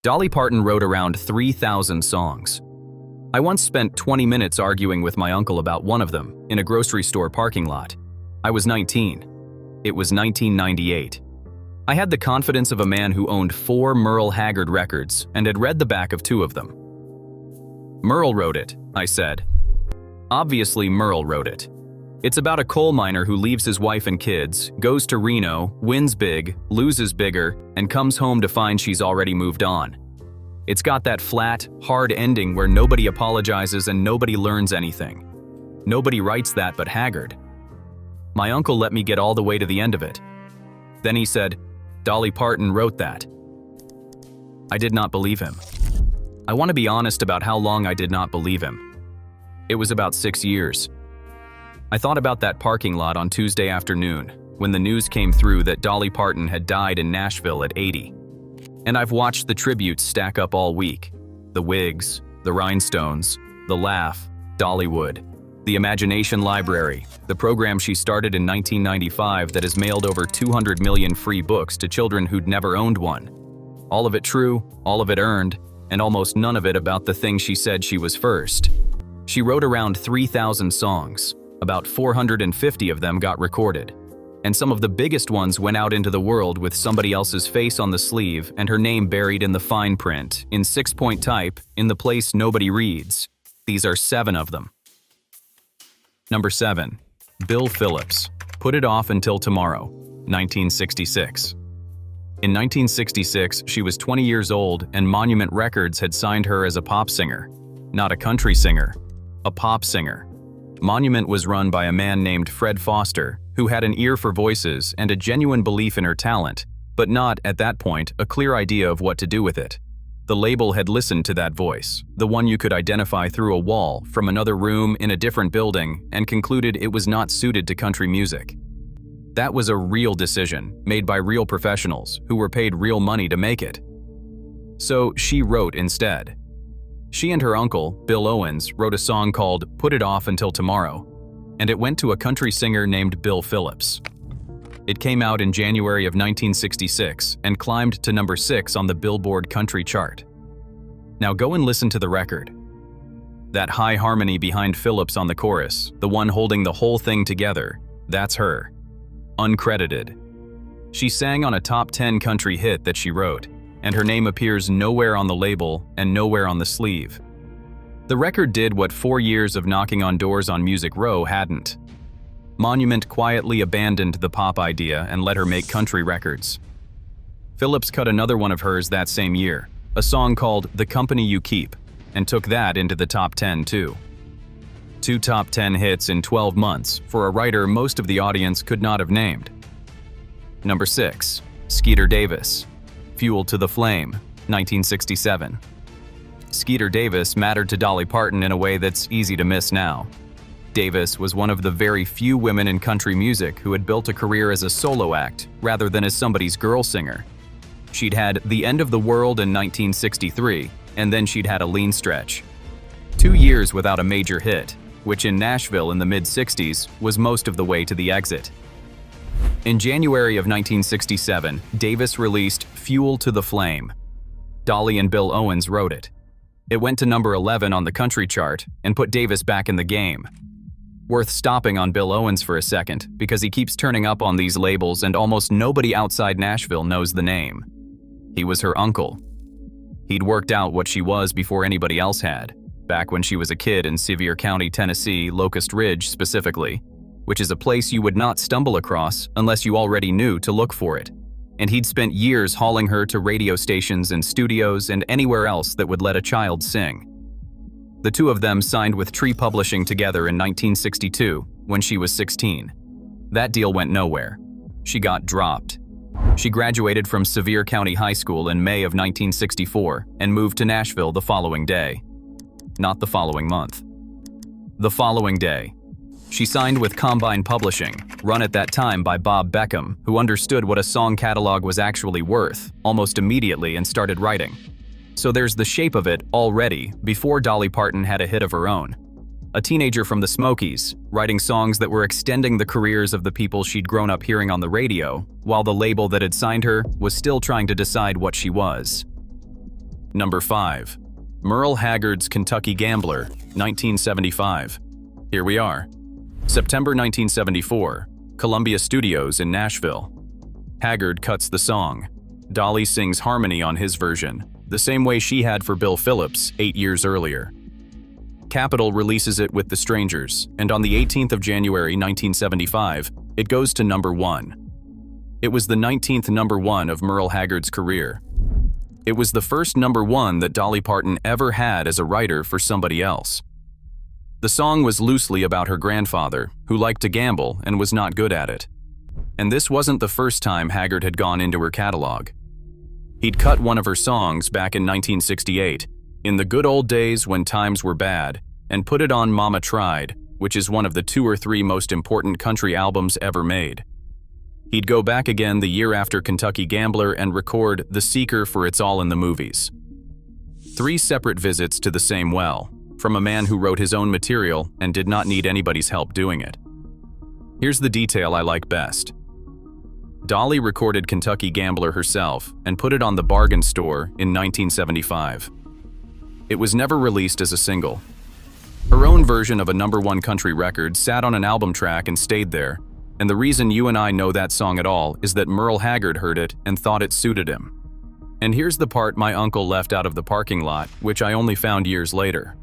Dolly Parton wrote around 3,000 songs. I once spent 20 minutes arguing with my uncle about one of them in a grocery store parking lot. I was 19. It was 1998. I had the confidence of a man who owned 4 Merle Haggard records and had read the back of 2 of them. Merle wrote it, I said. Obviously, Merle wrote it. It's about a coal miner who leaves his wife and kids, goes to Reno, wins big, loses bigger, and comes home to find she's already moved on. It's got that flat, hard ending where nobody apologizes and nobody learns anything. Nobody writes that but Haggard. My uncle let me get all the way to the end of it. Then he said, Dolly Parton wrote that. I did not believe him. I want to be honest about how long I did not believe him. It was about 6 years. I thought about that parking lot on Tuesday afternoon when the news came through that Dolly Parton had died in Nashville at 80. And I've watched the tributes stack up all week. The Wigs, the Rhinestones, The Laugh, Dollywood, the Imagination Library, the program she started in 1995 that has mailed over 200 million free books to children who'd never owned one. All of it true, all of it earned, and almost none of it about the thing she said she was first. She wrote around 3,000 songs. About 450 of them got recorded. And some of the biggest ones went out into the world with somebody else's face on the sleeve and her name buried in the fine print, in 6-point type, in the place nobody reads. These are 7 of them. Number 7. Bill Phillips. Put It Off Until Tomorrow, 1966. In 1966, she was 20 years old and Monument Records had signed her as a pop singer. Not a country singer, a pop singer. Monument was run by a man named Fred Foster, who had an ear for voices and a genuine belief in her talent, but not, at that point, a clear idea of what to do with it. The label had listened to that voice, the one you could identify through a wall from another room in a different building, and concluded it was not suited to country music. That was a real decision, made by real professionals, who were paid real money to make it. So she wrote instead. She and her uncle, Bill Owens, wrote a song called Put It Off Until Tomorrow, and it went to a country singer named Bill Phillips. It came out in January of 1966 and climbed to number 6 on the Billboard country chart. Now go and listen to the record. That high harmony behind Phillips on the chorus, the one holding the whole thing together, that's her. Uncredited. She sang on a top 10 country hit that she wrote, and her name appears nowhere on the label and nowhere on the sleeve. The record did what 4 years of knocking on doors on Music Row hadn't. Monument quietly abandoned the pop idea and let her make country records. Phillips cut another one of hers that same year, a song called The Company You Keep, and took that into the top 10 too. 2 top 10 hits in 12 months for a writer most of the audience could not have named. Number 6. Skeeter Davis. Fuel to the Flame, 1967. Skeeter Davis mattered to Dolly Parton in a way that's easy to miss now. Davis was one of the very few women in country music who had built a career as a solo act rather than as somebody's girl singer. She'd had The End of the World in 1963, and then she'd had a lean stretch. 2 years without a major hit, which in Nashville in the mid-60s was most of the way to the exit. In January of 1967, Davis released Fuel to the Flame. Dolly and Bill Owens wrote it. It went to number 11 on the country chart and put Davis back in the game. Worth stopping on Bill Owens for a second because he keeps turning up on these labels and almost nobody outside Nashville knows the name. He was her uncle. He'd worked out what she was before anybody else had, back when she was a kid in Sevier County, Tennessee, Locust Ridge specifically, which is a place you would not stumble across unless you already knew to look for it. And he'd spent years hauling her to radio stations and studios and anywhere else that would let a child sing. The two of them signed with Tree Publishing together in 1962 when she was 16. That deal went nowhere. She got dropped. She graduated from Sevier County High School in May of 1964 and moved to Nashville the following day. Not the following month. The following day. She signed with Combine Publishing, run at that time by Bob Beckham, who understood what a song catalog was actually worth almost immediately and started writing. So there's the shape of it already before Dolly Parton had a hit of her own. A teenager from the Smokies, writing songs that were extending the careers of the people she'd grown up hearing on the radio, while the label that had signed her was still trying to decide what she was. Number 5. Merle Haggard's Kentucky Gambler, 1975. Here we are. September 1974, Columbia Studios in Nashville. Haggard cuts the song. Dolly sings harmony on his version, the same way she had for Bill Phillips 8 years earlier. Capitol releases it with The Strangers, and on the 18th of January 1975, it goes to number 1. It was the 19th number 1 of Merle Haggard's career. It was the first number 1 that Dolly Parton ever had as a writer for somebody else. The song was loosely about her grandfather, who liked to gamble and was not good at it. And this wasn't the first time Haggard had gone into her catalog. He'd cut one of her songs back in 1968, in the good old days when times were bad, and put it on Mama Tried, which is one of the 2 or 3 most important country albums ever made. He'd go back again the year after Kentucky Gambler and record The Seeker for It's All in the Movies. 3 separate visits to the same well, from a man who wrote his own material and did not need anybody's help doing it. Here's the detail I like best. Dolly recorded Kentucky Gambler herself and put it on the Bargain Store in 1975. It was never released as a single. Her own version of a number 1 country record sat on an album track and stayed there, and the reason you and I know that song at all is that Merle Haggard heard it and thought it suited him. And here's the part my uncle left out of the parking lot, which I only found years later.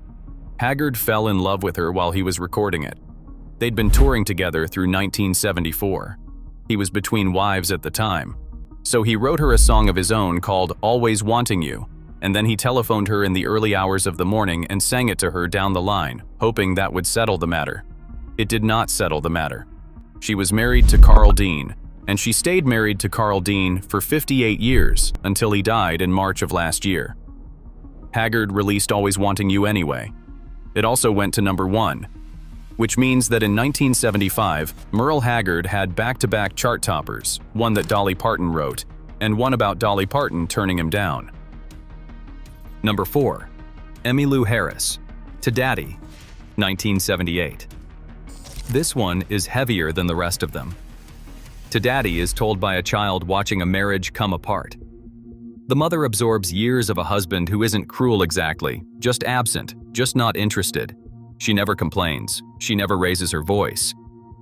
Haggard fell in love with her while he was recording it. They'd been touring together through 1974. He was between wives at the time. So he wrote her a song of his own called Always Wanting You, and then he telephoned her in the early hours of the morning and sang it to her down the line, hoping that would settle the matter. It did not settle the matter. She was married to Carl Dean, and she stayed married to Carl Dean for 58 years until he died in March of last year. Haggard released Always Wanting You anyway. It also went to number 1, which means that in 1975, Merle Haggard had back-to-back chart toppers, one that Dolly Parton wrote, and one about Dolly Parton turning him down. Number 4. Emmylou Harris, To Daddy, 1978. This one is heavier than the rest of them. To Daddy is told by a child watching a marriage come apart. The mother absorbs years of a husband who isn't cruel exactly, just absent, just not interested. She never complains, she never raises her voice.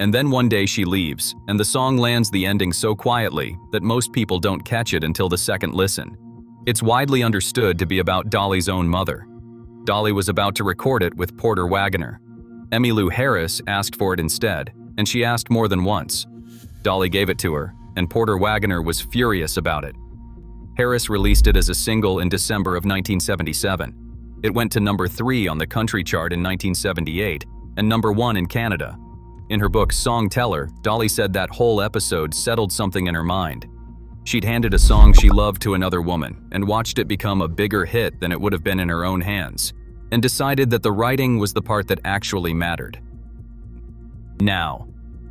And then one day she leaves, and the song lands the ending so quietly that most people don't catch it until the second listen. It's widely understood to be about Dolly's own mother. Dolly was about to record it with Porter Wagoner. Emmylou Harris asked for it instead, and she asked more than once. Dolly gave it to her, and Porter Wagoner was furious about it. Harris released it as a single in December of 1977. It went to number 3 on the country chart in 1978 and number 1 in Canada. In her book Song Teller, Dolly said that whole episode settled something in her mind. She'd handed a song she loved to another woman and watched it become a bigger hit than it would have been in her own hands, and decided that the writing was the part that actually mattered. Now,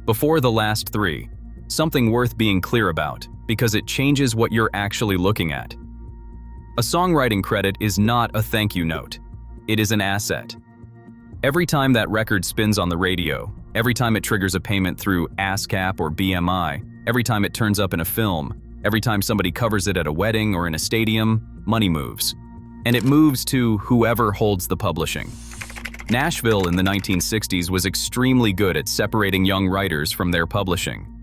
before the last 3, something worth being clear about, because it changes what you're actually looking at. A songwriting credit is not a thank you note. It is an asset. Every time that record spins on the radio, every time it triggers a payment through ASCAP or BMI, every time it turns up in a film, every time somebody covers it at a wedding or in a stadium, money moves. And it moves to whoever holds the publishing. Nashville in the 1960s was extremely good at separating young writers from their publishing.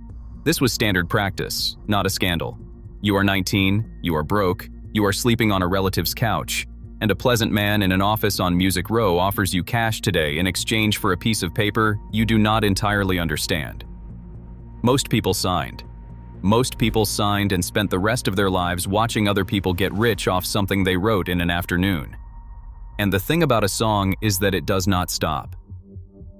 This was standard practice, not a scandal. You are 19, you are broke, you are sleeping on a relative's couch, and a pleasant man in an office on Music Row offers you cash today in exchange for a piece of paper you do not entirely understand. Most people signed. Most people signed and spent the rest of their lives watching other people get rich off something they wrote in an afternoon. And the thing about a song is that it does not stop.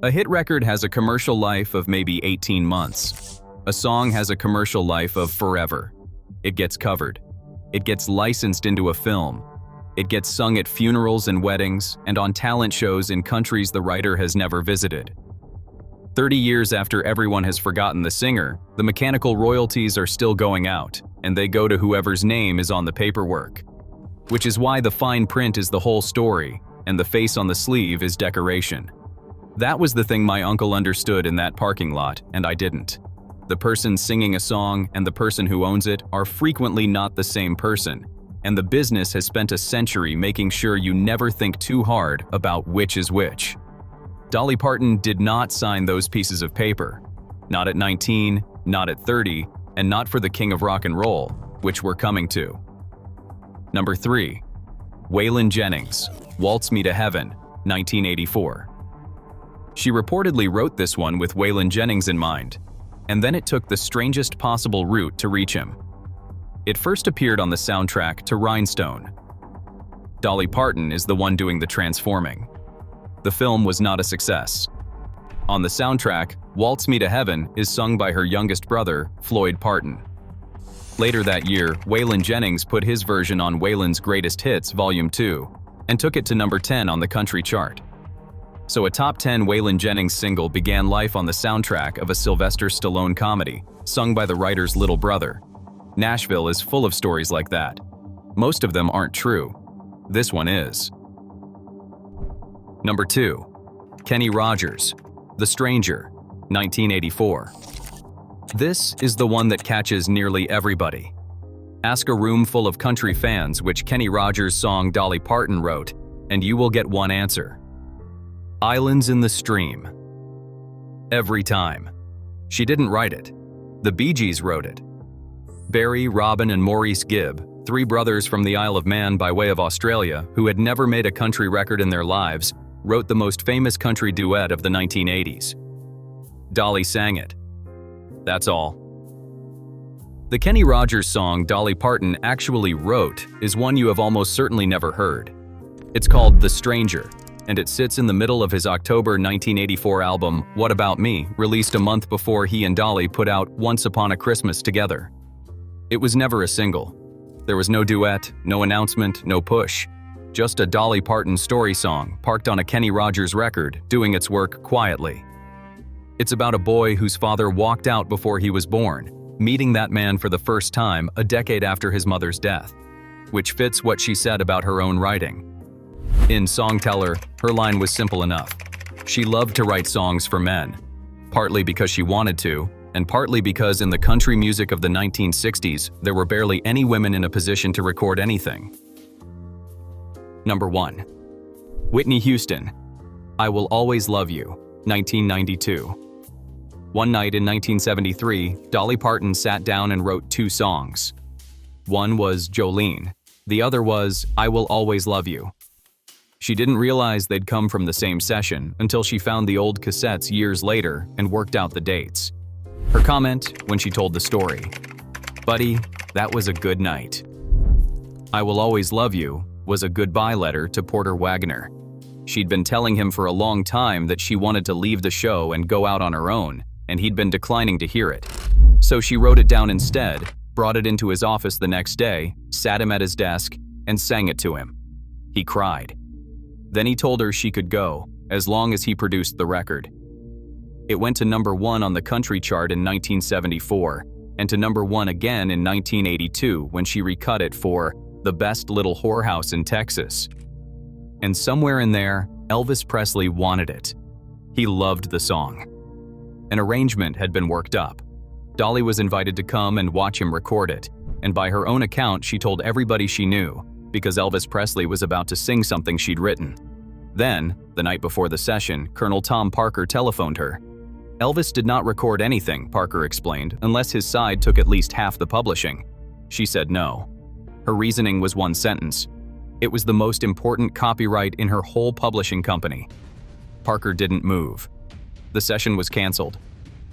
A hit record has a commercial life of maybe 18 months. A song has a commercial life of forever. It gets covered. It gets licensed into a film. It gets sung at funerals and weddings and on talent shows in countries the writer has never visited. 30 years after everyone has forgotten the singer, the mechanical royalties are still going out, and they go to whoever's name is on the paperwork. Which is why the fine print is the whole story, and the face on the sleeve is decoration. That was the thing my uncle understood in that parking lot, and I didn't. The person singing a song and the person who owns it are frequently not the same person. and the business has spent a century making sure you never think too hard about which is which. Dolly Parton did not sign those pieces of paper. Not at 19, not at 30, and not for the king of rock and roll, which we're coming to. Number 3. Waylon Jennings, Waltz Me to Heaven, 1984. She reportedly wrote this one with Waylon Jennings in mind, and then it took the strangest possible route to reach him. It first appeared on the soundtrack to Rhinestone. Dolly Parton is the one doing the transforming. The film was not a success. On the soundtrack, Waltz Me to Heaven is sung by her youngest brother, Floyd Parton. Later that year, Waylon Jennings put his version on Waylon's Greatest Hits Volume 2 and took it to number 10 on the country chart. So a top 10 Waylon Jennings single began life on the soundtrack of a Sylvester Stallone comedy, sung by the writer's little brother. Nashville is full of stories like that. Most of them aren't true. This one is. Number 2. Kenny Rogers, The Stranger, 1984. This is the one that catches nearly everybody. Ask a room full of country fans which Kenny Rogers song Dolly Parton wrote, and you will get one answer. Islands in the Stream. Every time. She didn't write it. The Bee Gees wrote it. Barry, Robin, and Maurice Gibb, 3 brothers from the Isle of Man by way of Australia who had never made a country record in their lives, wrote the most famous country duet of the 1980s. Dolly sang it. That's all. The Kenny Rogers song Dolly Parton actually wrote is one you have almost certainly never heard. It's called The Stranger, and it sits in the middle of his October 1984 album, What About Me, released a month before he and Dolly put out Once Upon a Christmas together. It was never a single. There was no duet, no announcement, no push. Just a Dolly Parton story song parked on a Kenny Rogers record, doing its work quietly. It's about a boy whose father walked out before he was born, meeting that man for the first time a decade after his mother's death, which fits what she said about her own writing. In Songteller, her line was simple enough. She loved to write songs for men, partly because she wanted to, and partly because in the country music of the 1960s, there were barely any women in a position to record anything. Number 1. Whitney Houston, I Will Always Love You, 1992. One night in 1973, Dolly Parton sat down and wrote 2 songs. One was Jolene, the other was I Will Always Love You. She didn't realize they'd come from the same session until she found the old cassettes years later and worked out the dates. Her comment when she told the story, "Buddy, that was a good night." I Will Always Love You was a goodbye letter to Porter Wagoner. She'd been telling him for a long time that she wanted to leave the show and go out on her own, and he'd been declining to hear it. So she wrote it down instead, brought it into his office the next day, sat him at his desk, and sang it to him. He cried. Then he told her she could go, as long as he produced the record. It went to number 1 on the country chart in 1974, and to number 1 again in 1982 when she recut it for The Best Little Whorehouse in Texas. And somewhere in there, Elvis Presley wanted it. He loved the song. An arrangement had been worked up. Dolly was invited to come and watch him record it, and by her own account she told everybody she knew, because Elvis Presley was about to sing something she'd written. Then, the night before the session, Colonel Tom Parker telephoned her. Elvis did not record anything, Parker explained, unless his side took at least half the publishing. She said no. Her reasoning was one sentence. It was the most important copyright in her whole publishing company. Parker didn't move. The session was canceled.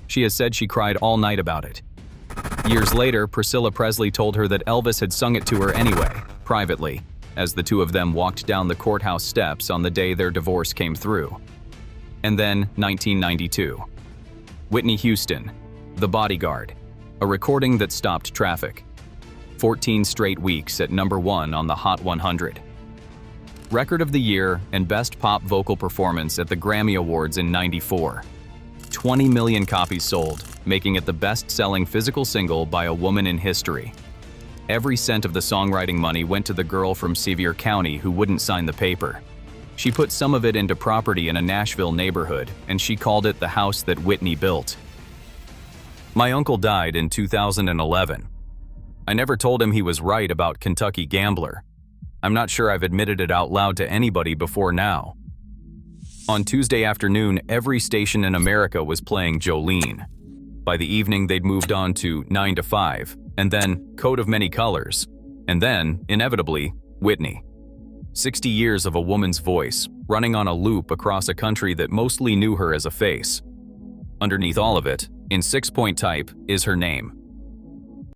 She has said she cried all night about it. Years later, Priscilla Presley told her that Elvis had sung it to her anyway, privately, as the two of them walked down the courthouse steps on the day their divorce came through. And then, 1992. Whitney Houston, The Bodyguard, a recording that stopped traffic. 14 straight weeks at number 1 on the Hot 100. Record of the Year and Best Pop Vocal Performance at the Grammy Awards in '94. 20 million copies sold, making it the best-selling physical single by a woman in history. Every cent of the songwriting money went to the girl from Sevier County who wouldn't sign the paper. She put some of it into property in a Nashville neighborhood, and she called it the house that Whitney built. My uncle died in 2011. I never told him he was right about Kentucky Gambler. I'm not sure I've admitted it out loud to anybody before now. On Tuesday afternoon, every station in America was playing Jolene. By the evening, they'd moved on to 9 to 5, and then Coat of Many Colors, and then, inevitably, Whitney. 60 years of a woman's voice, running on a loop across a country that mostly knew her as a face. Underneath all of it, in 6-point type, is her name,